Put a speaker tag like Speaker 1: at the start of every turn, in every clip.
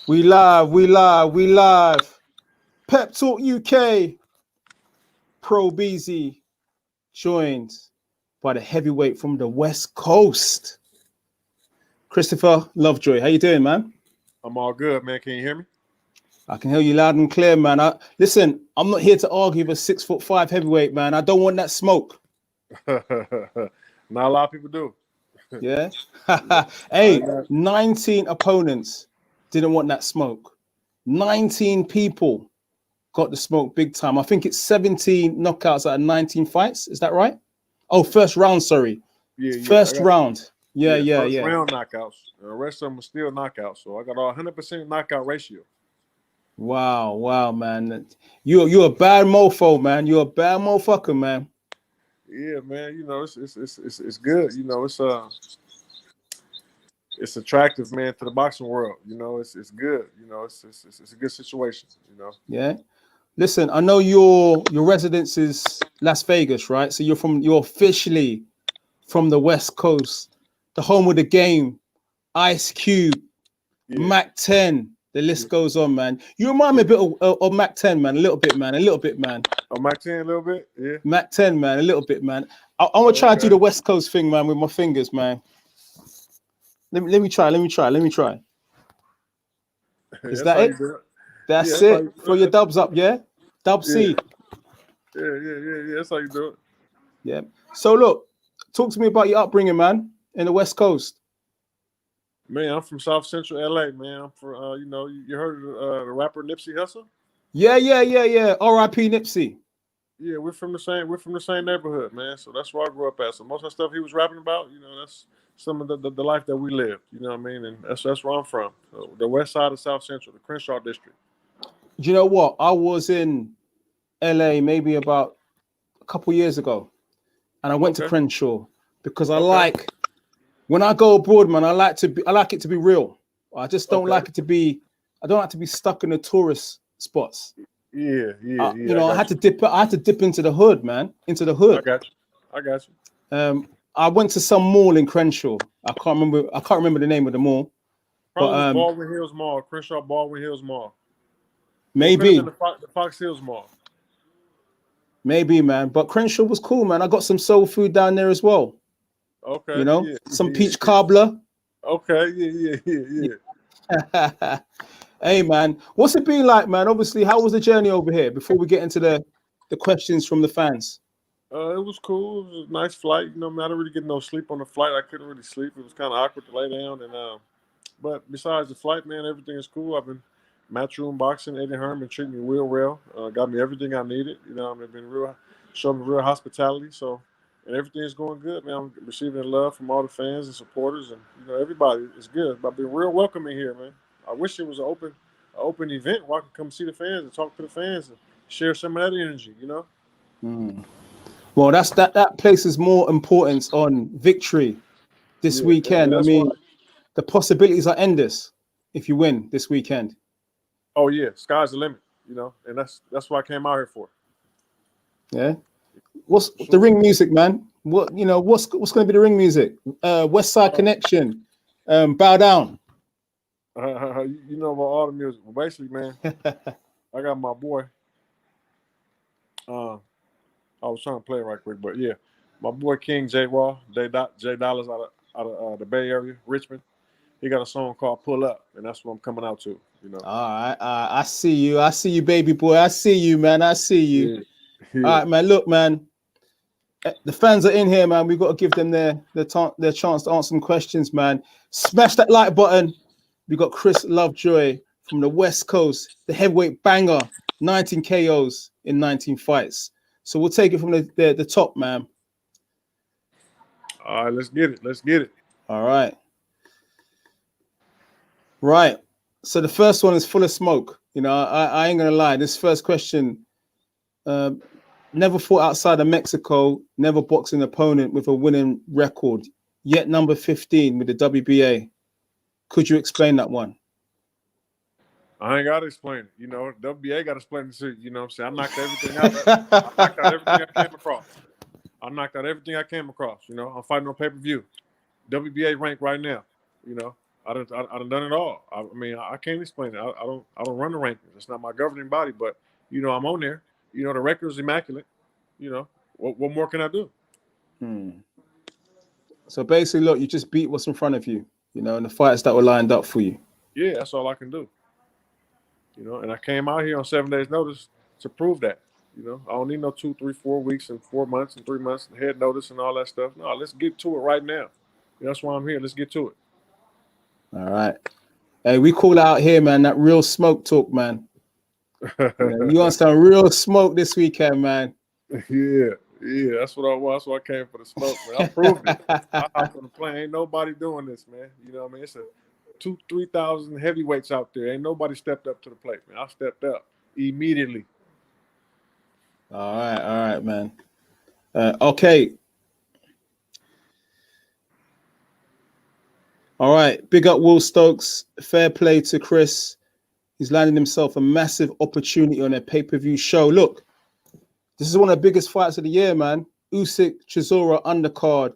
Speaker 1: We live. Pep Talk UK. Pro Beezy joined by the heavyweight from the West Coast, Christopher Lovejoy. How you doing, man?
Speaker 2: I'm all good, man. Can you hear me?
Speaker 1: I can hear you loud and clear, man. Listen, I'm not here to argue with a 6'5" heavyweight, man. I don't want that smoke.
Speaker 2: Not a lot of people do.
Speaker 1: Yeah. Hey, 19 opponents didn't want that smoke. 19 people got the smoke big time. I think it's 17 knockouts out of 19 fights. Is that right? Oh, first round, sorry. First round. Yeah.
Speaker 2: First round knockouts. The rest of them are still knockouts. So I got a 100% knockout ratio.
Speaker 1: Wow, man. You're a bad mofo, man. You're a bad motherfucker, man.
Speaker 2: Yeah, man. You know, it's good. You know, it's attractive, man, to the boxing world. You know, it's good. You know, it's a good situation. You know.
Speaker 1: Yeah. Listen, I know your residence is Las Vegas, right? So you're officially from the West Coast, the home of the game, Ice Cube, Mac 10. The list goes on, man. You remind me a bit of Mac 10, man. A little bit, man.
Speaker 2: Oh, Mac 10 a little bit? Yeah.
Speaker 1: Mac 10, man. A little bit, man. I want to try and do the West Coast thing, man, with my fingers, man. Let me try. Is that it? That's it. Throw your dubs up, yeah? Dub C.
Speaker 2: Yeah. That's how you do it.
Speaker 1: Yeah. So look, talk to me about your upbringing, man, in the West Coast.
Speaker 2: Man, I'm from South Central LA, man. I'm from, you know, you heard of the rapper Nipsey Hussle?
Speaker 1: Yeah. R.I.P. Nipsey.
Speaker 2: Yeah, we're from the same neighborhood, man. So that's where I grew up at. So most of the stuff he was rapping about, you know, that's some of the life that we lived. You know what I mean? And that's where I'm from. So the west side of South Central, the Crenshaw district.
Speaker 1: Do you know what? I was in LA maybe about a couple years ago, and I went to Crenshaw because I like when I go abroad, man. I like it to be real. I just don't like it to be. I don't like to be stuck in the tourist spots.
Speaker 2: Yeah.
Speaker 1: You know, I had to dip into the hood, man. Into the hood.
Speaker 2: I got you.
Speaker 1: I went to some mall in Crenshaw. I can't remember the name of the mall.
Speaker 2: Probably Baldwin Hills Mall, Crenshaw Baldwin Hills Mall.
Speaker 1: Maybe
Speaker 2: the Fox Hills Mall.
Speaker 1: Maybe, man. But Crenshaw was cool, man. I got some soul food down there as well.
Speaker 2: Okay.
Speaker 1: You know, some peach cobbler.
Speaker 2: Okay. Yeah.
Speaker 1: Hey, man. What's it been like, man? Obviously, how was the journey over here before we get into the questions from the fans?
Speaker 2: It was cool. It was a nice flight. You know, I didn't really get no sleep on the flight. I couldn't really sleep. It was kind of awkward to lay down. But besides the flight, man, everything is cool. I've been matchroom boxing. Eddie Hearn been treating me real well. Got me everything I needed. You know, I've been showing me real hospitality. So, and everything is going good, man. I'm receiving the love from all the fans and supporters, and you know, everybody is good. But I've been real welcoming here, man. I wish it was an open event where I could come see the fans and talk to the fans and share some of that energy. You know.
Speaker 1: Well, that places more importance on victory this weekend. I mean, the possibilities are endless if you win this weekend.
Speaker 2: Oh yeah, sky's the limit, you know, and that's what I came out here for.
Speaker 1: Yeah. What's the ring music, man? What's going to be the ring music? West Side Connection, Bow Down.
Speaker 2: You know about all the music. Well, basically, man, I got my boy. I was trying to play it right quick, but yeah, my boy King J Raw, J Dollars out of the Bay Area, Richmond. He got a song called "Pull Up," and that's what I'm coming out to. You know.
Speaker 1: All right, I see you, baby boy. I see you, man. I see you. Yeah. All right, man. Look, man. The fans are in here, man. We've got to give them their chance to answer some questions, man. Smash that like button. We got Chris Lovejoy from the West Coast, the heavyweight banger, 19 KOs in 19 fights. So we'll take it from the top, man.
Speaker 2: All right, let's get it.
Speaker 1: All right. Right. So the first one is full of smoke. You know, I ain't gonna lie. This first question, never fought outside of Mexico, never boxed an opponent with a winning record, yet number 15 with the WBA. Could you explain that one?
Speaker 2: I ain't got to explain it. You know, WBA got to explain it too. You know what I'm saying? I knocked everything out. I knocked out everything I came across. You know, I'm fighting on pay-per-view. WBA rank right now. You know, I done done it all. I mean, I can't explain it. I don't run the rankings. It's not my governing body, but I'm on there. The record is immaculate. What more can I do?
Speaker 1: So basically, look, you just beat what's in front of you, and the fights that were lined up for you.
Speaker 2: Yeah, that's all I can do. And I came out here on 7 days' notice to prove that. I don't need no 2, 3, 4 weeks and 4 months and 3 months and head notice and all that stuff. No, let's get to it right now. That's why I'm here. Let's get to it.
Speaker 1: All right. Hey, we call out here, man, that real smoke talk, man. You want some real smoke this weekend, man.
Speaker 2: Yeah, that's what I want. That's why I came for the smoke, man. I proved it. I hopped on the plane. Ain't nobody doing this, man. You know what I mean? It's a 2,000-3,000 heavyweights out there. Ain't nobody stepped up to the plate, man. I stepped up immediately.
Speaker 1: All right, man. Okay. All right. Big up Will Stokes. Fair play to Chris. He's landing himself a massive opportunity on a pay-per-view show. Look, this is one of the biggest fights of the year, man. Usyk, Chisora, undercard.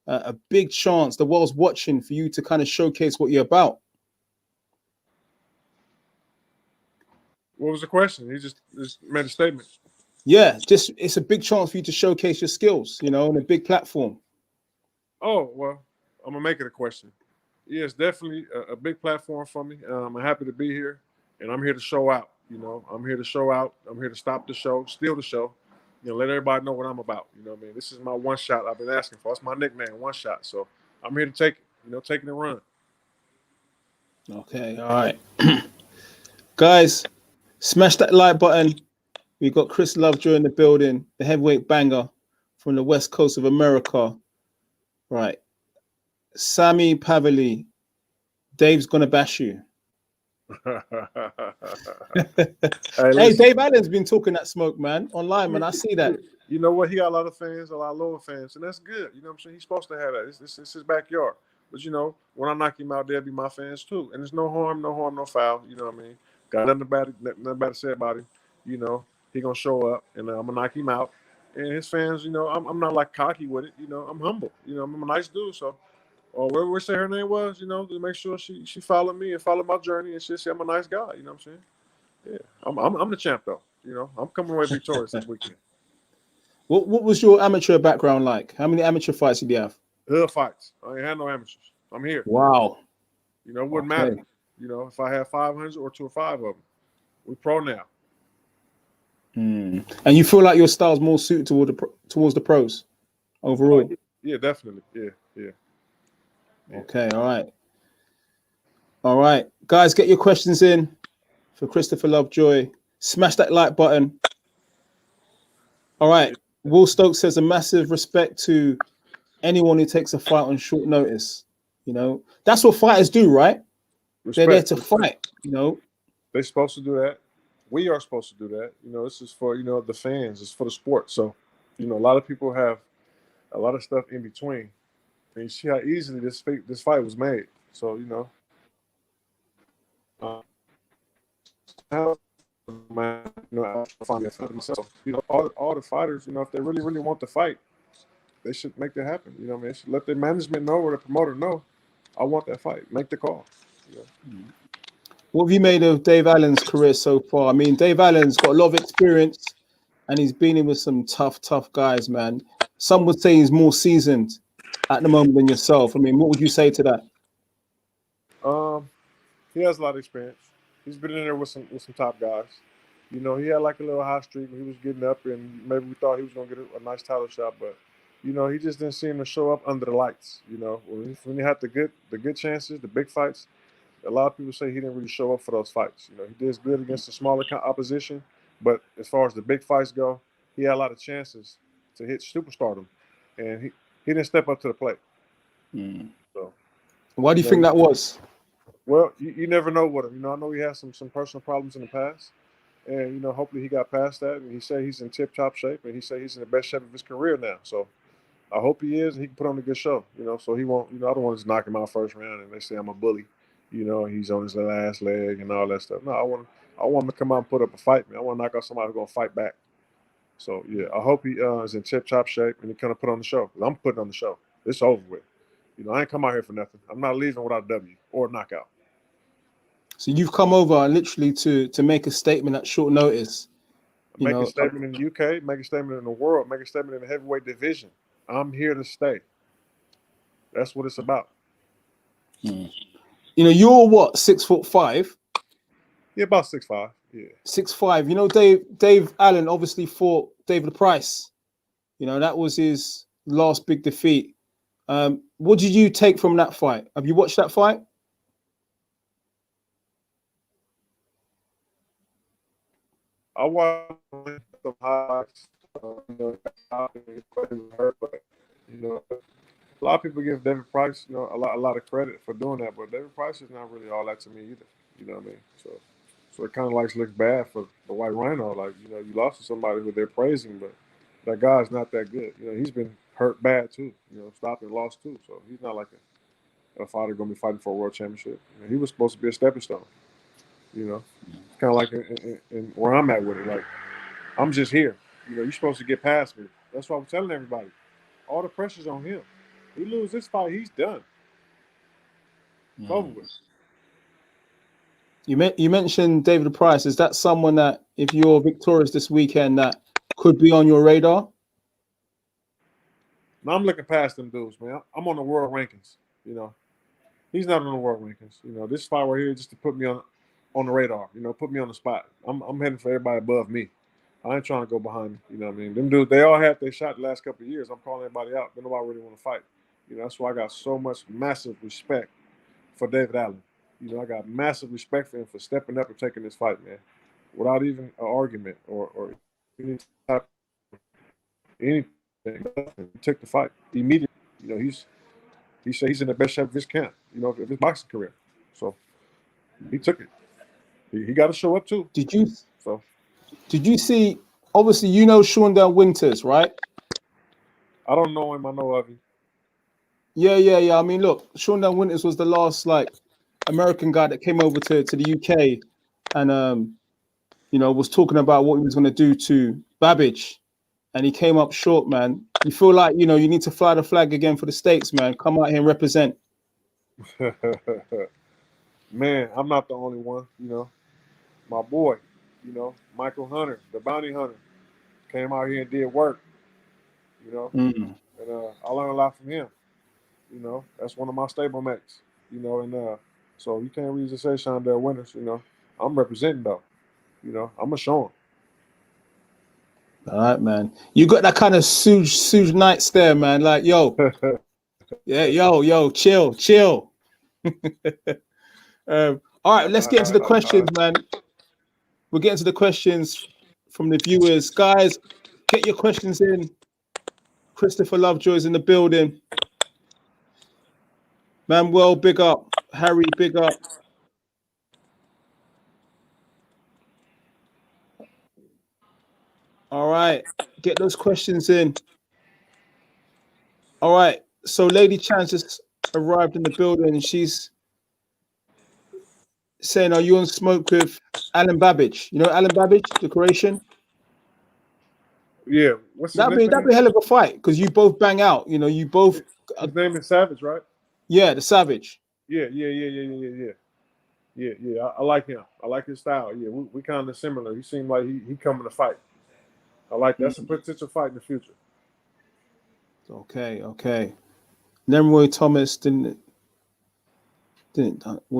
Speaker 1: A big chance. The world's watching for you to kind of showcase what you're about.
Speaker 2: What was the question? He just made a statement.
Speaker 1: Yeah, it's a big chance for you to showcase your skills, on a big platform.
Speaker 2: Oh, well, I'm going to make it a question. Yeah, it's definitely a big platform for me. I'm happy to be here, and I'm here to show out. I'm here to show out. I'm here to stop the show, steal the show, let everybody know what I'm about. You know what I mean? This is my one shot I've been asking for. It's my nickname, one shot. So I'm here to take it, take it and run.
Speaker 1: Okay, all right. Guys, smash that like button. We got Chris Lovejoy in the building, the heavyweight banger from the west coast of America. Right. Sammy Pavili, Dave's gonna bash you. Hey, Dave Allen's been talking that smoke, man, online, man. I see that.
Speaker 2: You know what? He got a lot of fans, a lot of lower fans, and that's good. You know what I'm saying? He's supposed to have that. It's his backyard. But, when I knock him out, they'll be my fans too. And there's no harm, no foul. You know what I mean? Got nothing bad to say about him. He going to show up, and I'm going to knock him out. And his fans, I'm not like cocky with it. I'm humble. I'm a nice dude. So, or whatever we say her name was, to make sure she followed me and followed my journey, and she said I'm a nice guy. You know what I'm saying? Yeah, I'm the champ though. I'm coming away victorious this weekend.
Speaker 1: What was your amateur background like? How many amateur fights did you have?
Speaker 2: Hood fights. I ain't had no amateurs. I'm here.
Speaker 1: Wow.
Speaker 2: It wouldn't matter. If I had 500 or 2 or 5 of them, we pro now.
Speaker 1: And you feel like your style's more suited towards the pros overall?
Speaker 2: Yeah, definitely. Yeah.
Speaker 1: Okay, all right. Guys, get your questions in for Christopher Lovejoy. Smash that like button. All right. Will Stokes says a massive respect to anyone who takes a fight on short notice. That's what fighters do, right? They're there to fight,
Speaker 2: They're supposed to do that. We are supposed to do that. This is for, the fans. It's for the sport. So, a lot of people have a lot of stuff in between. And you see how easily this fight was made. So, all the fighters, if they really, really want to fight, they should make that happen. They should let their management know or the promoter know, I want that fight. Make the call.
Speaker 1: What have you made of Dave Allen's career so far? I mean, Dave Allen's got a lot of experience and he's been in with some tough guys, man. Some would say he's more seasoned at the moment than yourself. I mean, what would you say to that?
Speaker 2: He has a lot of experience. He's been in there with some top guys. He had like a little hot streak when he was getting up, and maybe we thought he was going to get a nice title shot, but he just didn't seem to show up under the lights. When he had the good chances, the big fights, a lot of people say he didn't really show up for those fights. He did good against the smaller opposition, but as far as the big fights go, he had a lot of chances to hit superstardom, and he didn't step up to the plate. So,
Speaker 1: why do you think that was?
Speaker 2: Well, you never know with him. I know he has some personal problems in the past, and hopefully he got past that. And he said he's in tip-top shape, and he said he's in the best shape of his career now. So I hope he is, and he can put on a good show. So he won't. I don't want to just knock him out first round, and they say I'm a bully. He's on his last leg and all that stuff. No, I want him to come out and put up a fight, man. I want to knock out somebody who's gonna fight back. So yeah, I hope he is in tip-top shape and he kind of put on the show. I'm putting on the show. It's over with. You know, I ain't come out here for nothing. I'm not leaving without a W or a knockout.
Speaker 1: So you've come over literally to make a statement at short notice.
Speaker 2: Make a statement in the UK, make a statement in the world, make a statement in the heavyweight division. I'm here to stay. That's what it's about.
Speaker 1: You know, you're what, 6'5"?
Speaker 2: Yeah, about 6'5". Yeah.
Speaker 1: 6'5". You know, Dave Allen obviously fought David Price. You know, that was his last big defeat. What did you take from that fight? Have you watched that fight?
Speaker 2: I watched some highlights. You know, a lot of people give David Price, you know, a lot of credit for doing that, but David Price is not really all that to me either. You know what I mean? So it kind of like looks bad for the White Rhino. Like, you know, you lost to somebody who they're praising, but that guy's not that good. You know, he's been hurt bad too. You know, stopped and lost too. So he's not like a fighter going to be fighting for a world championship. You know, he was supposed to be a stepping stone. You know, kind of like in where I'm at with it. Like, I'm just here. You know, you're supposed to get past me. That's why I'm telling everybody. All the pressure's on him. He loses this fight, he's done. It's over with.
Speaker 1: You mentioned David Price. Is that someone that, if you're victorious this weekend, that could be on your radar?
Speaker 2: Now I'm looking past them dudes, man. I'm on the world rankings. You know, he's not on the world rankings. You know, this fight right here is just to put me on the radar. You know, put me on the spot. I'm heading for everybody above me. I ain't trying to go behind me. You know what I mean? Them dudes, they all had their shot the last couple of years. I'm calling everybody out. Then nobody really want to fight. You know, that's why I got so much massive respect for David Allen. You know, I got massive respect for him for stepping up and taking this fight, man, without even an argument or any type of anything. He took the fight immediately. You know, he said he's in the best shape of his camp, you know, of his boxing career. So he took it. He got to show up too.
Speaker 1: Did you see? Obviously, you know Shondell Winters, right?
Speaker 2: I don't know him. I know of him.
Speaker 1: Yeah. I mean, look, Shondell Winters was the last American guy that came over to the UK, and you know, was talking about what he was going to do to Babic, and he came up short, man. You feel like, you know, you need to fly the flag again for the States, man. Come out here and represent.
Speaker 2: Man, I'm not the only one. You know, my boy, you know, Michael Hunter, the bounty hunter, came out here and did work. You know, and I learned a lot from him. You know, that's one of my stable mates. You know, and so you can't really just say Shondell Winters. You know, I'm representing though. You know, I'm gonna show him.
Speaker 1: All right, man. You got that kind of Suge Knight stare, man. Like, yo, yeah, yo, chill. All right, let's get into the questions, man. We'll get into the questions from the viewers. Guys, get your questions in. Christopher Lovejoy's in the building. Manuel, big up. Harry, big up. All right, get those questions in. All right, so Lady Chan just arrived in the building and she's saying, are you on smoke with Alan Babic? You know Alan Babic, the Croatian?
Speaker 2: Yeah, what's his
Speaker 1: That'd be a hell of a fight because you both bang out. You know, you both.
Speaker 2: His name is Savage, right?
Speaker 1: Yeah, the Savage.
Speaker 2: Yeah. I like him. I like his style. Yeah, we kind of similar. He seemed like he coming to fight. I like that's a potential fight in the future.
Speaker 1: Okay. Leroy Thomas would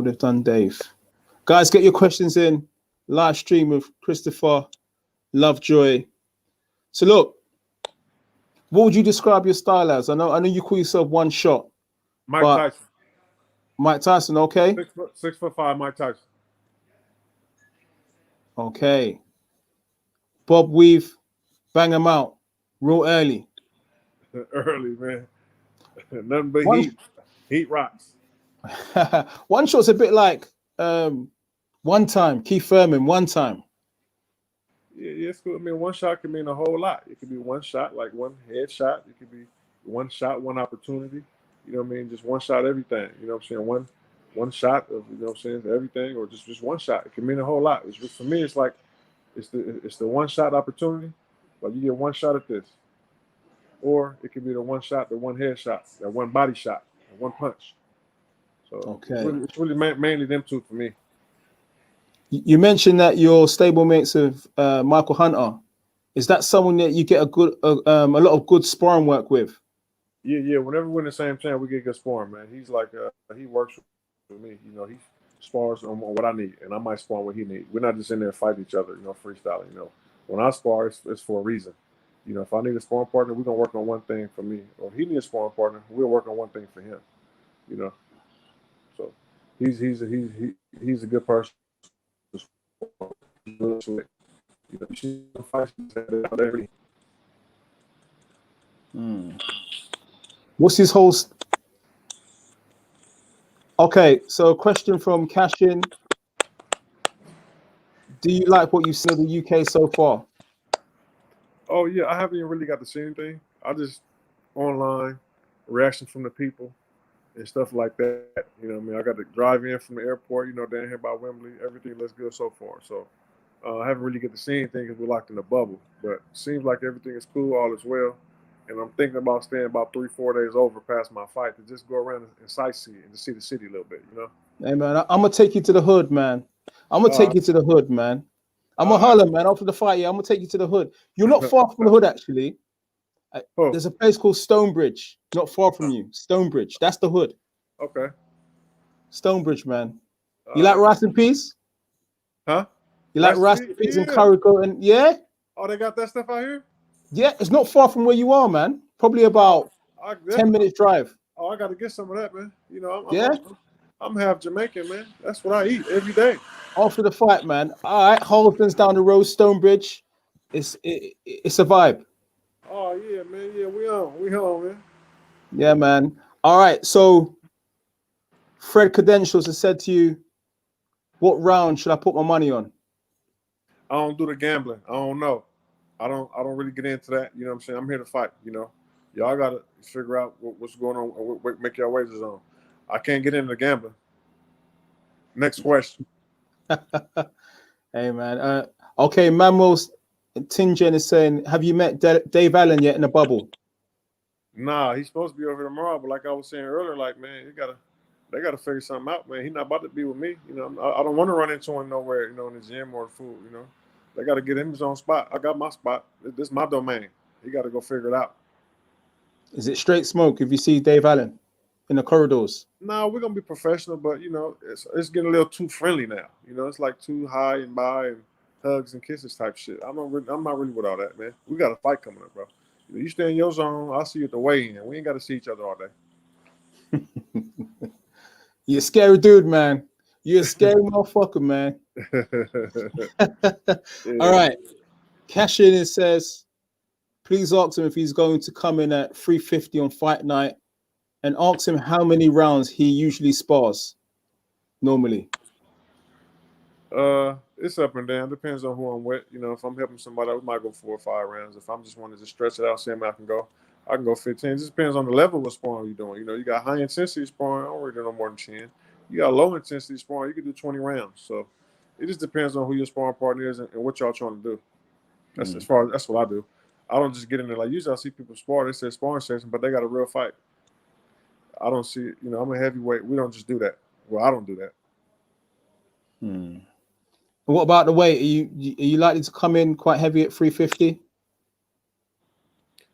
Speaker 1: have done Dave. Guys, get your questions in. Live stream with Christopher Lovejoy. So look, what would you describe your style as? I know you call yourself one shot.
Speaker 2: Mike Tyson.
Speaker 1: Mike Tyson, okay.
Speaker 2: 6'5", Mike Tyson.
Speaker 1: Okay. Bob Weave, bang him out real early.
Speaker 2: Early, man. Nothing but heat. Heat rocks.
Speaker 1: One shot's a bit like one time, Keith Thurman, one time.
Speaker 2: Yeah, it's cool. I mean, one shot can mean a whole lot. It could be one shot, like one headshot. It could be one shot, one opportunity. You know what I mean? Just one shot, everything. You know what I'm saying? One shot of, you know what I'm saying, everything, or just one shot. It can mean a whole lot. It's just, for me, it's like it's the one shot opportunity. Like you get one shot at this, or it could be the one shot, the one headshot, that one body shot. one punch. So
Speaker 1: okay,
Speaker 2: it's really mainly them two for me.
Speaker 1: you mentioned that you're stablemates of Michael Hunter. Is that someone that you get a lot of good sparring work with?
Speaker 2: Yeah. Whenever we're in the same team, we get good sparring, man. He's like he works with me. You know, he spars on what I need, and I might spar on what he needs. We're not just in there fighting each other, you know, freestyling. You know, when I spar, it's for a reason. You know, if I need a sparring partner, we're gonna work on one thing for me, or if he needs a sparring partner, we'll work on one thing for him. You know, so he's a good person. He's really slick. You know, you see him fight,
Speaker 1: What's his whole? Okay, so a question from Cashin. Do you like what you've seen of the UK so far?
Speaker 2: Oh yeah, I haven't even really got to see anything. I just online reaction from the people and stuff like that. You know what I mean? I got to drive in from the airport, you know, down here by Wembley. Everything looks good so far. So I haven't really get to see anything because we're locked in a bubble. But it seems like everything is cool, all is well. And I'm thinking about staying about 3-4 days over past my fight to just go around and sightsee and to see the city a little bit, you know?
Speaker 1: Hey man, I'm gonna take you to the hood, man. I'm gonna take you to the hood, man. I'm a holler, man. After the fight, yeah, I'm gonna take you to the hood. You're not far from the hood, actually. There's a place called Stonebridge, not far from you. Stonebridge, that's the hood.
Speaker 2: Okay.
Speaker 1: Stonebridge, man. You like rice and peas?
Speaker 2: Huh?
Speaker 1: You like rice and peas and curry goat and yeah?
Speaker 2: Oh, they got that stuff out here?
Speaker 1: Yeah, it's not far from where you are, man. Probably about 10 minutes drive.
Speaker 2: Oh, I got to get some of that, man. You know, I'm half Jamaican, man. That's what I eat every day.
Speaker 1: After the fight, man. All right, Holden's down the road, Stonebridge. It's a vibe.
Speaker 2: Oh yeah, man. Yeah, we home, man.
Speaker 1: Yeah, man. All right, so Fred Credentials has said to you, what round should I put my money on?
Speaker 2: I don't do the gambling. I don't know. I don't really get into that. You know what I'm saying? I'm here to fight, you know. Y'all got to figure out what's going on, make your wages on. I can't get into the gambling. Next question.
Speaker 1: Hey, man. Okay, Manuel's Tingen is saying, have you met Dave Allen yet in the bubble?
Speaker 2: Nah, he's supposed to be over here tomorrow, but like I was saying earlier, like, man, they gotta figure something out, man. He's not about to be with me. You know, I don't want to run into him nowhere, you know, in the gym or the food, you know. They got to get him his own spot. I got my spot. This is my domain. He got to go figure it out.
Speaker 1: Is it straight smoke if you see Dave Allen in the corridors?
Speaker 2: No, we're gonna be professional, but you know, it's getting a little too friendly now. You know, it's like too high and by and hugs and kisses type shit. I'm not really with all that, man. We got a fight coming up, bro. You stay in your zone. I'll see you at the weigh-in. We ain't got to see each other all day.
Speaker 1: You're a scary dude, man. You're a scary motherfucker, man.
Speaker 2: Yeah.
Speaker 1: All right. Cash in and says, please ask him if he's going to come in at 350 on fight night and ask him how many rounds he usually spars normally.
Speaker 2: It's up and down. Depends on who I'm with. You know, if I'm helping somebody, we might go 4 or 5 rounds. If I'm just wanting to stretch it out, see how I can go 15. It just depends on the level of sparring you're doing. You know, you got high intensity sparring, I don't really do no more than 10. You got low intensity sparring, you can do 20 rounds. So it just depends on who your sparring partner is and what y'all trying to do. That's that's what I do. I don't just get in there like usually I see people spar. They say sparring session, but they got a real fight. I don't see it. You know, I'm a heavyweight. We don't just do that. Well, I don't do that.
Speaker 1: What about the weight? Are you likely to come in quite heavy at 350?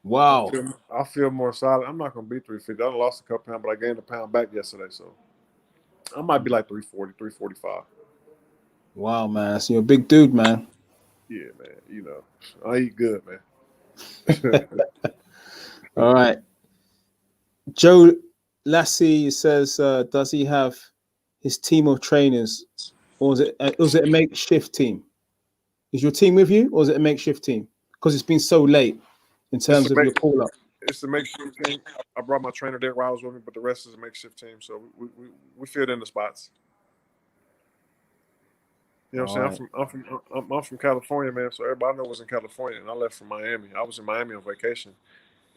Speaker 1: Wow.
Speaker 2: I feel more solid. I'm not gonna be 350. I lost a couple pounds, but I gained a pound back yesterday, so I might be like 340, 345.
Speaker 1: Wow, man. So you're a big dude, man.
Speaker 2: Yeah, man. You know, I eat good, man.
Speaker 1: All right. Joe Lassie says, does he have his team of trainers, or is it a makeshift team? Is your team with you, or is it a makeshift team? Because it's been so late in terms of your call-up.
Speaker 2: It's a makeshift team. I brought my trainer Derek Riles with me, but the rest is a makeshift team. So we filled in the spots. You know what I'm saying? I'm from California, man. So everybody knows was in California, and I left from Miami. I was in Miami on vacation,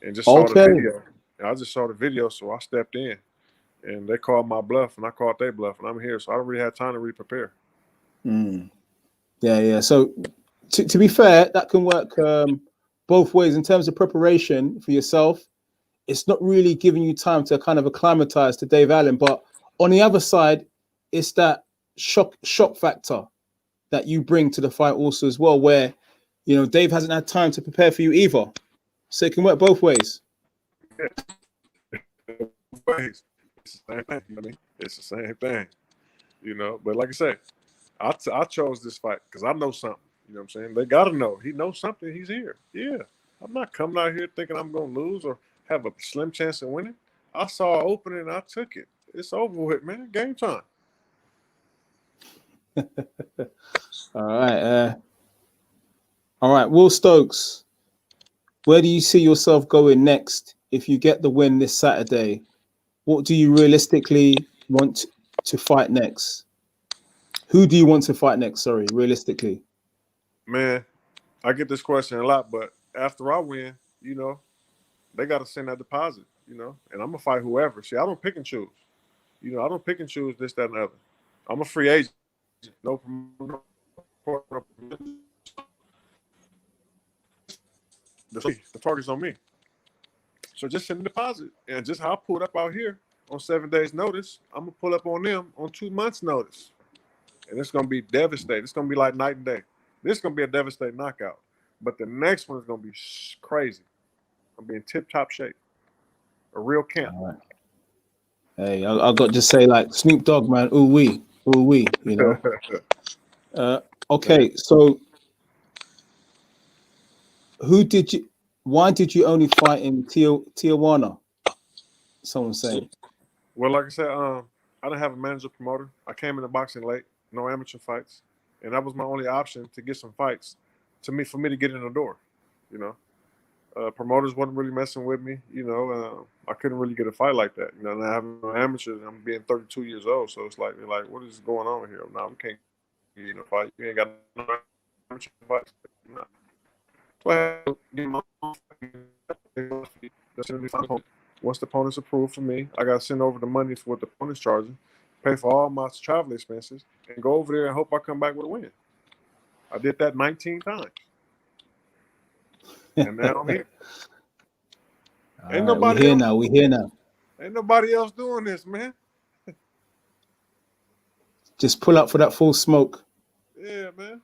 Speaker 2: and just saw the video. And I just saw the video, so I stepped in, and they called my bluff, and I called their bluff, and I'm here. So I don't really have time to re-prepare.
Speaker 1: Yeah. So to be fair, that can work both ways in terms of preparation for yourself. it's not really giving you time to kind of acclimatize to Dave Allen. But on the other side, it's that shock factor that you bring to the fight also as well, where, you know, Dave hasn't had time to prepare for you either. So it can work both ways.
Speaker 2: Ways. It's the same thing. You know what I mean? It's the same thing. You know, but like I said, I chose this fight because I know something. You know what I'm saying? They got to know. He knows something. He's here. Yeah. I'm not coming out here thinking I'm going to lose or have a slim chance of winning. I saw an opening and I took it. It's over with, man. Game time.
Speaker 1: All right. All right. Will Stokes, where do you see yourself going next if you get the win this Saturday? What do you realistically want to fight next? Who do you want to fight next? Sorry, realistically.
Speaker 2: Man, I get this question a lot, but after I win, you know, they got to send that deposit, you know, and I'm going to fight whoever. See, I don't pick and choose. You know, I don't pick and choose this, that, and the other. I'm a free agent. No, the target's on me. So just send the deposit. And just how I pulled up out here on 7 days' notice, I'm going to pull up on them on 2 months' notice. And it's going to be devastating. It's going to be like night and day. This is going to be a devastating knockout. But the next one is going to be crazy. I'm being tip-top shape. A real camp.
Speaker 1: All right. Hey, I got to say, like, Snoop Dogg, man, ooh-wee, you know. Okay, so why did you only fight in Tijuana? Someone's saying.
Speaker 2: Well, like I said, I didn't have a manager promoter. I came into boxing late, no amateur fights. And that was my only option to get some fights for me to get in the door, you know. Promoters wasn't really messing with me, you know. I couldn't really get a fight like that, you know. And I have no amateurs. I'm being 32 years old, so it's like what is going on here? No, we can't get you a fight. You ain't got no amateur fights. No. So I had to get my own. Once the opponent's approved for me, I got to send over the money for what the opponent's charging, pay for all my travel expenses, and go over there and hope I come back with a win. I did that 19 times. And now I'm here.
Speaker 1: Ain't nobody else. We here now.
Speaker 2: Ain't nobody else doing this, man.
Speaker 1: Just pull up for that full smoke.
Speaker 2: Yeah, man.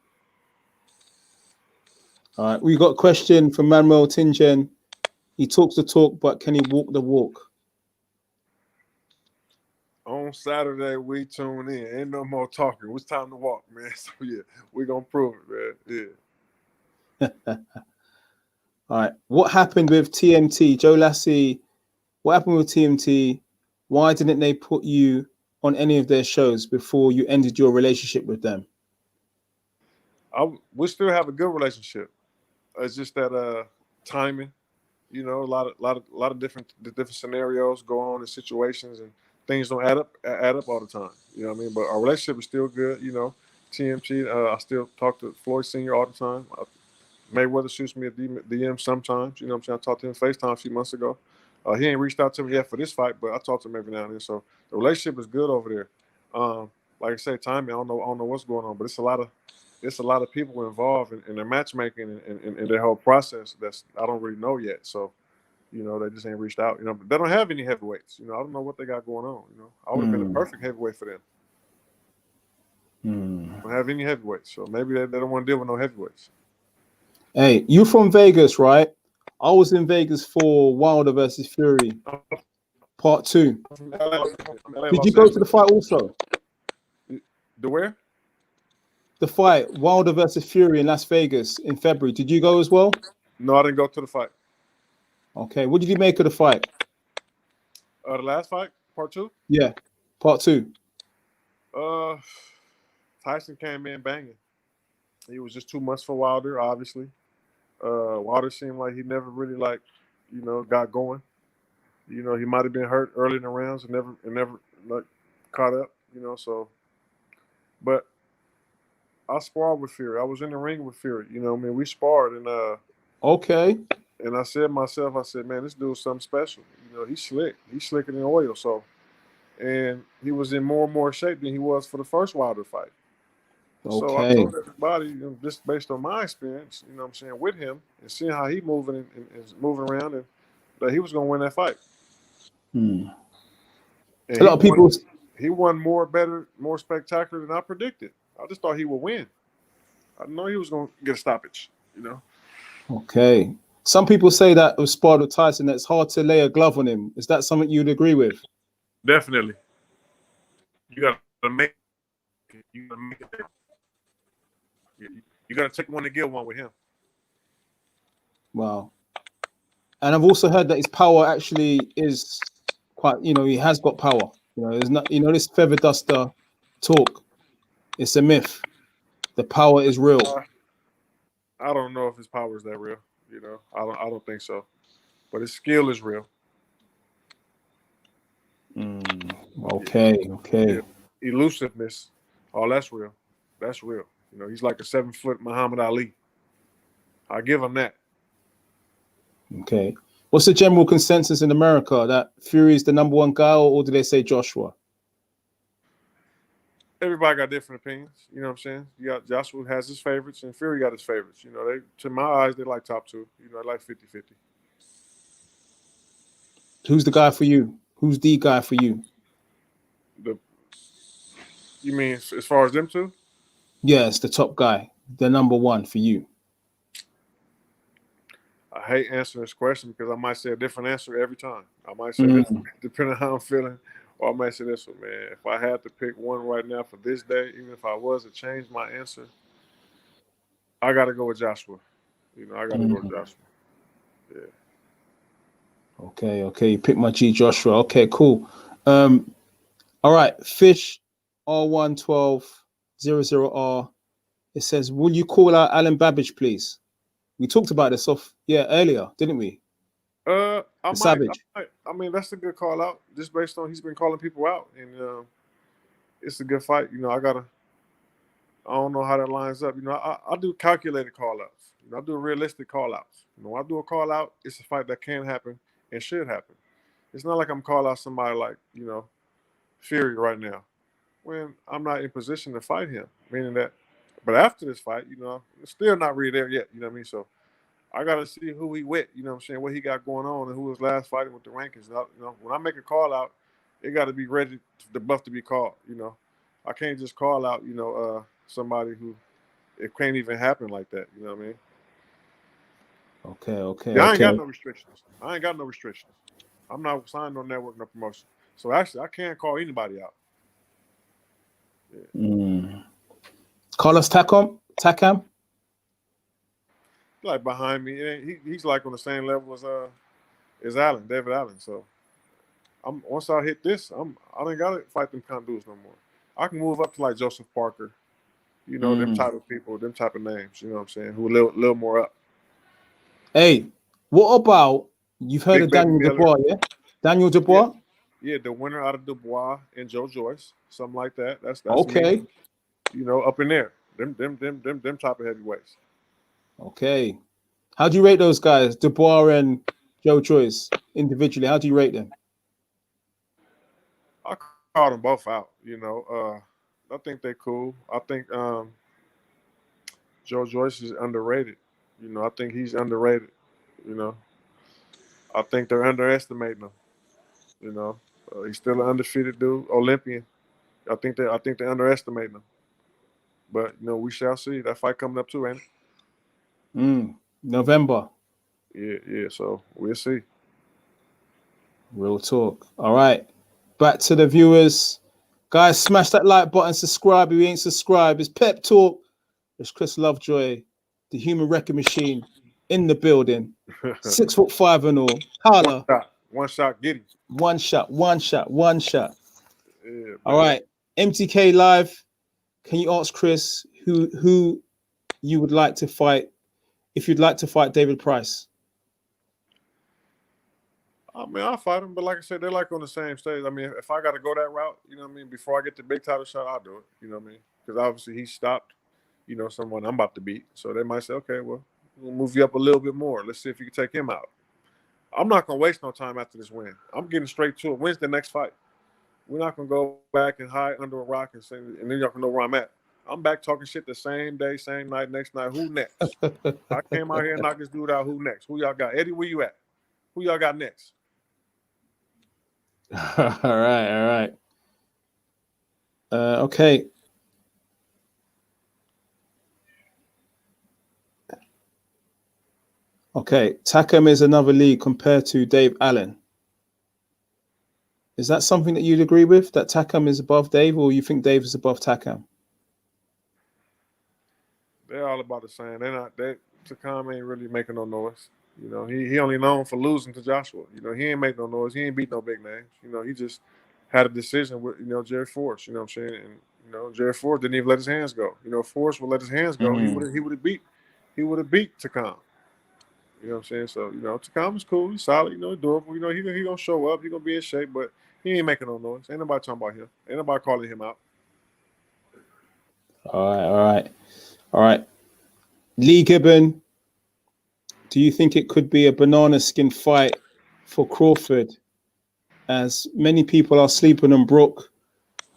Speaker 1: All right, we got a question from Manuel Tingen. He talks the talk, but can he walk the walk?
Speaker 2: On Saturday, we tune in. Ain't no more talking. It's time to walk, man. So, yeah, we're going to prove it, man. Yeah.
Speaker 1: All right. What happened with TMT? Joe Lassie, what happened with TMT? Why didn't they put you on any of their shows before you ended your relationship with them?
Speaker 2: We still have a good relationship. It's just that timing, you know, a lot of different scenarios go on in situations, and things don't add up all the time. You know what I mean? But our relationship is still good. You know, TMT. I still talk to Floyd Senior all the time. Mayweather shoots me a DM sometimes. You know what I'm saying? I talked to him FaceTime a few months ago. He ain't reached out to me yet for this fight, but I talk to him every now and then. So the relationship is good over there. Like I said, timing. I don't know what's going on, but it's a lot of people involved in their matchmaking and their whole process that's I don't really know yet. So, you know, they just ain't reached out. You know, but they don't have any heavyweights. You know, I don't know what they got going on. You know, I would have been a perfect heavyweight for them. Don't have any heavyweights, so maybe they don't want to deal with no heavyweights.
Speaker 1: Hey, you from Vegas, right? I was in Vegas for Wilder versus Fury, part 2. Did you go to the fight also?
Speaker 2: The where?
Speaker 1: The fight, Wilder versus Fury in Las Vegas in February. Did you go as well?
Speaker 2: No, I didn't go to the fight.
Speaker 1: Okay. What did you make of the fight?
Speaker 2: The last fight, part 2?
Speaker 1: Yeah, part 2.
Speaker 2: Tyson came in banging. He was just too much for Wilder, obviously. Wilder seemed like he never really got going. You know, he might have been hurt early in the rounds and never caught up. You know, so. But I sparred with Fury. I was in the ring with Fury. You know, I mean, we sparred and
Speaker 1: okay.
Speaker 2: And I said, man, this dude's something special. You know, he's slick. He's slicker than oil. So, and he was in more and more shape than he was for the first Wilder fight.
Speaker 1: Okay.
Speaker 2: So I told everybody, you know, just based on my experience, you know what I'm saying, with him and seeing how he moving and moving around, and that he was going to win that fight.
Speaker 1: Hmm.
Speaker 2: And
Speaker 1: A lot of people.
Speaker 2: He won more spectacular than I predicted. I just thought he would win. I know he was going to get a stoppage, you know.
Speaker 1: Okay. Some people say that with sparred with Tyson, that it's hard to lay a glove on him. Is that something you'd agree with?
Speaker 2: Definitely. You got to make it. You got to make it. You got to take one to get one with him.
Speaker 1: Wow. And I've also heard that his power actually is quite, he has got power. There's not, this feather duster talk. It's a myth. The power is real.
Speaker 2: I don't know if his power is that real. I don't think so. But his skill is real.
Speaker 1: Okay.
Speaker 2: Yeah. Elusiveness. Oh, that's real. That's real. He's like a 7-foot Muhammad Ali. I give him that.
Speaker 1: Okay. What's the general consensus in America that Fury is the number one guy, or do they say Joshua?
Speaker 2: Everybody got different opinions. You know what I'm saying? You got Joshua has his favorites, and Fury got his favorites. They, to my eyes, they like top two. They like 50-50.
Speaker 1: Who's the guy for you? Who's the guy for you?
Speaker 2: You mean as far as them two?
Speaker 1: Yes, the top guy, the number one for you.
Speaker 2: I hate answering this question because I might say a different answer every time. I might say this, depending on how I'm feeling, or I might say this one, man. If I had to pick one right now for this day, even if I was to change my answer, I got to go with Joshua. I got to go with Joshua. Yeah.
Speaker 1: Okay. You pick my G Joshua. Okay, cool. All right. Fish R11200R. It says, will you call out Alan Babic, please? We talked about this earlier, didn't we?
Speaker 2: I might.
Speaker 1: Savage.
Speaker 2: I mean, that's a good call out. Just based on he's been calling people out, and it's a good fight. I don't know how that lines up. I do calculated call outs. I do realistic call outs. When I do a call out, it's a fight that can happen and should happen. It's not like I'm calling out somebody like Fury right now, when I'm not in position to fight him. Meaning that, but after this fight, it's still not really there yet. You know what I mean? So I got to see who he with, you know what I'm saying, what he got going on and who was last fighting with the rankings. When I make a call out, it got to be ready, the buff to be called, I can't just call out, somebody who, it can't even happen like that, you know what I mean?
Speaker 1: Okay.
Speaker 2: Yeah, I ain't got no restrictions. I'm not signed no network, no promotion. So actually, I can't call anybody out.
Speaker 1: Yeah. Carlos Takam?
Speaker 2: Like behind me, he's like on the same level as David Allen. So once I hit this, I ain't gotta fight them kind of dudes no more. I can move up to like Joseph Parker, them type of people, them type of names. You know what I'm saying? Who a little more up.
Speaker 1: Hey, what about you've heard of Daniel Dubois? Yeah, Daniel Dubois.
Speaker 2: Yeah, the winner out of Dubois and Joe Joyce, something like that. That's
Speaker 1: okay.
Speaker 2: Me, up in there. Them type of heavyweights.
Speaker 1: Okay. How do you rate those guys, Dubois and Joe Joyce, individually? How do you rate them?
Speaker 2: I called them both out. I think they're cool. I think Joe Joyce is underrated. I think he's underrated. I think they're underestimating him. He's still an undefeated dude, Olympian. I think they're underestimating him. But we shall see. That fight coming up too, ain't
Speaker 1: it? November.
Speaker 2: Yeah. So we'll see.
Speaker 1: Real talk. All right. Back to the viewers. Guys, smash that like button, subscribe if you ain't subscribed. It's Pep Talk. It's Chris Lovejoy, the human wrecking machine, in the building. 6'5" and all. Holla.
Speaker 2: One shot, get him.
Speaker 1: One shot.
Speaker 2: Yeah,
Speaker 1: all right. MTK Live. Can you ask Chris who you would like to fight if you'd like to fight David Price?
Speaker 2: I mean, I'll fight him, but like I said, they're like on the same stage. I mean, if I got to go that route, before I get the big title shot, I'll do it. You know what I mean? Because obviously he stopped, someone I'm about to beat. So they might say, okay, well, we'll move you up a little bit more. Let's see if you can take him out. I'm not going to waste no time after this win. I'm getting straight to it. When's the next fight? We're not going to go back and hide under a rock and then you're not going to know where I'm at. I'm back talking shit the same day, same night, next night. Who next? I came out here and knocked this dude out. Who next? Who y'all got? Eddie, where you at? Who y'all got next?
Speaker 1: All right. Okay. Okay, Takam is another league compared to Dave Allen. Is that something that you'd agree with, that Takam is above Dave, or you think Dave is above Takam?
Speaker 2: They're all about the same. Takam ain't really making no noise. You know, he only known for losing to Joshua. You know, he ain't make no noise. He ain't beat no big names. You know, he just had a decision with, Jerry Force. You know what I'm saying? And, Jerry Force didn't even let his hands go. You know, Force would let his hands go. He would have beat Takam. You know what I'm saying? So, Takam is cool. He's solid. You know, durable. You know, he gonna show up. He gonna be in shape, but he ain't making no noise. Ain't nobody talking about him. Ain't nobody calling him out.
Speaker 1: All right. Lee Gibbon, do you think it could be a banana skin fight for Crawford? As many people are sleeping on Brook,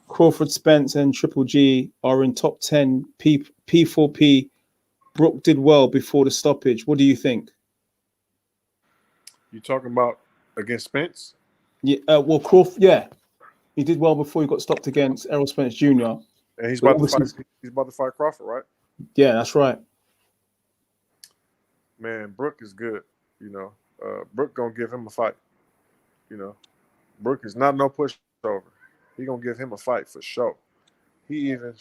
Speaker 1: Crawford, Spence, and Triple G are in top 10 P4P. Brook did well before the stoppage. What do you think?
Speaker 2: You talking about against Spence?
Speaker 1: Yeah, well, Crawford, yeah. He did well before he got stopped against Errol Spence Jr.
Speaker 2: And he's about to fight. He's about to fight Crawford, right?
Speaker 1: Yeah, that's right.
Speaker 2: Man, Brook is good. Brook gonna give him a fight. Brook is not no pushover. He gonna give him a fight for sure. He even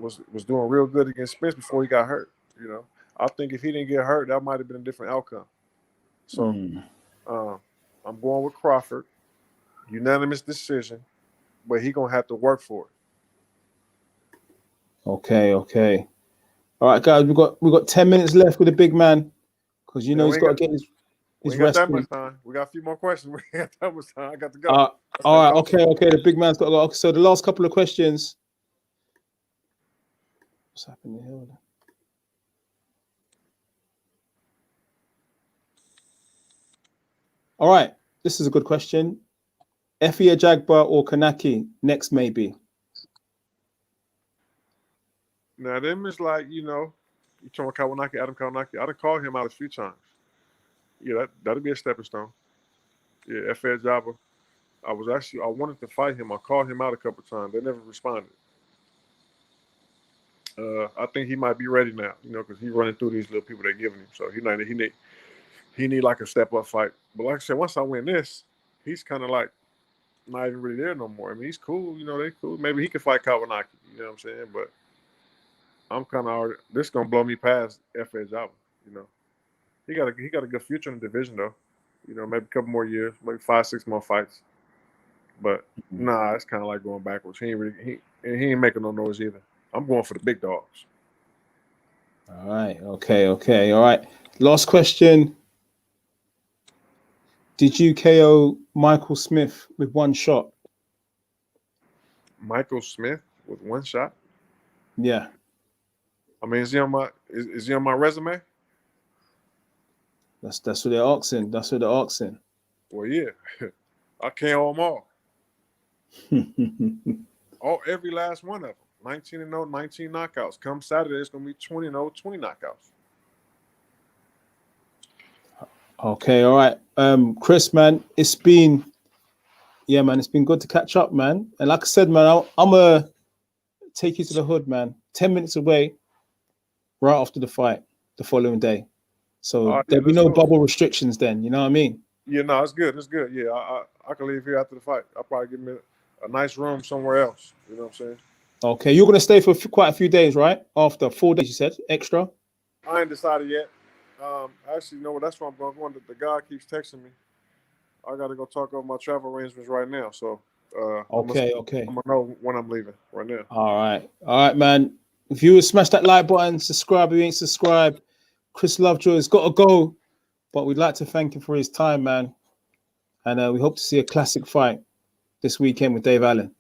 Speaker 2: was doing real good against Spence before he got hurt. I think if he didn't get hurt, that might have been a different outcome. So, I'm going with Crawford. Unanimous decision, but he gonna have to work for it.
Speaker 1: Okay. All right, guys, we got 10 minutes left with the big man, because he's got to get his rest.
Speaker 2: That much time. We got a few more questions. We got that much time. I got to go.
Speaker 1: All right, okay. The big man's got to go. So the last couple of questions. What's happening here? All right, this is a good question. Effie Ajagba or Kanaki next, maybe?
Speaker 2: Now, them is like, you talking about Adam Kawanaki. I'd have called him out a few times. Yeah, that'd be a stepping stone. Yeah, Effie Ajagba. I wanted to fight him. I called him out a couple times. They never responded. I think he might be ready now, because he's running through these little people they're giving him. So he need like a step up fight. But like I said, once I win this, he's kind of like not even really there no more. I mean, he's cool. They cool. Maybe he could fight Kawanaki. You know what I'm saying? But I'm kind of already. This is gonna blow me past F.A. Java. He got a good future in the division though. Maybe a couple more years, maybe 5-6 more fights. But nah, it's kind of like going backwards. He ain't making no noise either. I'm going for the big dogs.
Speaker 1: All right. Okay. All right. Last question. Did you KO Michael Smith with one shot?
Speaker 2: Michael Smith with one shot?
Speaker 1: Yeah.
Speaker 2: I mean, is he on my resume?
Speaker 1: That's what they're asking.
Speaker 2: Well, yeah. I KO them all. Every last one of them. 19-0, 19 knockouts. Come Saturday, it's gonna be 20-0, 20 knockouts.
Speaker 1: Okay, all right. Chris, man, it's been good to catch up, man. And like I said, man, I'm gonna take you to the hood, man. 10 minutes away, right after the fight, the following day. So there'll be no bubble restrictions then, you know what I mean?
Speaker 2: Yeah, no, it's good. It's good. Yeah, I can leave here after the fight. I'll probably give me a nice room somewhere else. You know what I'm saying?
Speaker 1: Okay, you're gonna stay for quite a few days, right? After 4 days, you said extra.
Speaker 2: I ain't decided yet. Actually, that's where I'm going. The guy keeps texting me. I got to go talk over my travel arrangements right now. So,
Speaker 1: okay.
Speaker 2: I'm gonna know when I'm leaving right now.
Speaker 1: All right, man. If you would smash that like button, subscribe if you ain't subscribed. Chris Lovejoy's got to go, but we'd like to thank him for his time, man. And we hope to see a classic fight this weekend with Dave Allen.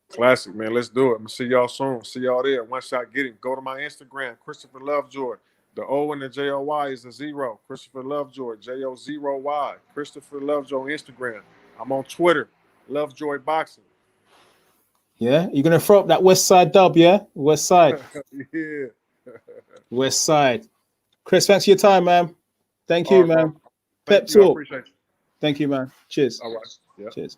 Speaker 2: Classic, man. Let's do it. I'm gonna see y'all soon. See y'all there. One shot get him. Go to my Instagram, Christopher Lovejoy. The O and the J-O-Y is a 0. Christopher Lovejoy, J-O-0-Y. Christopher Lovejoy on Instagram. I'm on Twitter, Lovejoy Boxing.
Speaker 1: Yeah? You're going to throw up that West Side dub, yeah? West Side.
Speaker 2: Yeah.
Speaker 1: West Side. Chris, thanks for your time, man. Thank you, man.
Speaker 2: Pep talk. Appreciate you.
Speaker 1: Thank you, man. Cheers.
Speaker 2: All right. Yeah.
Speaker 1: Cheers.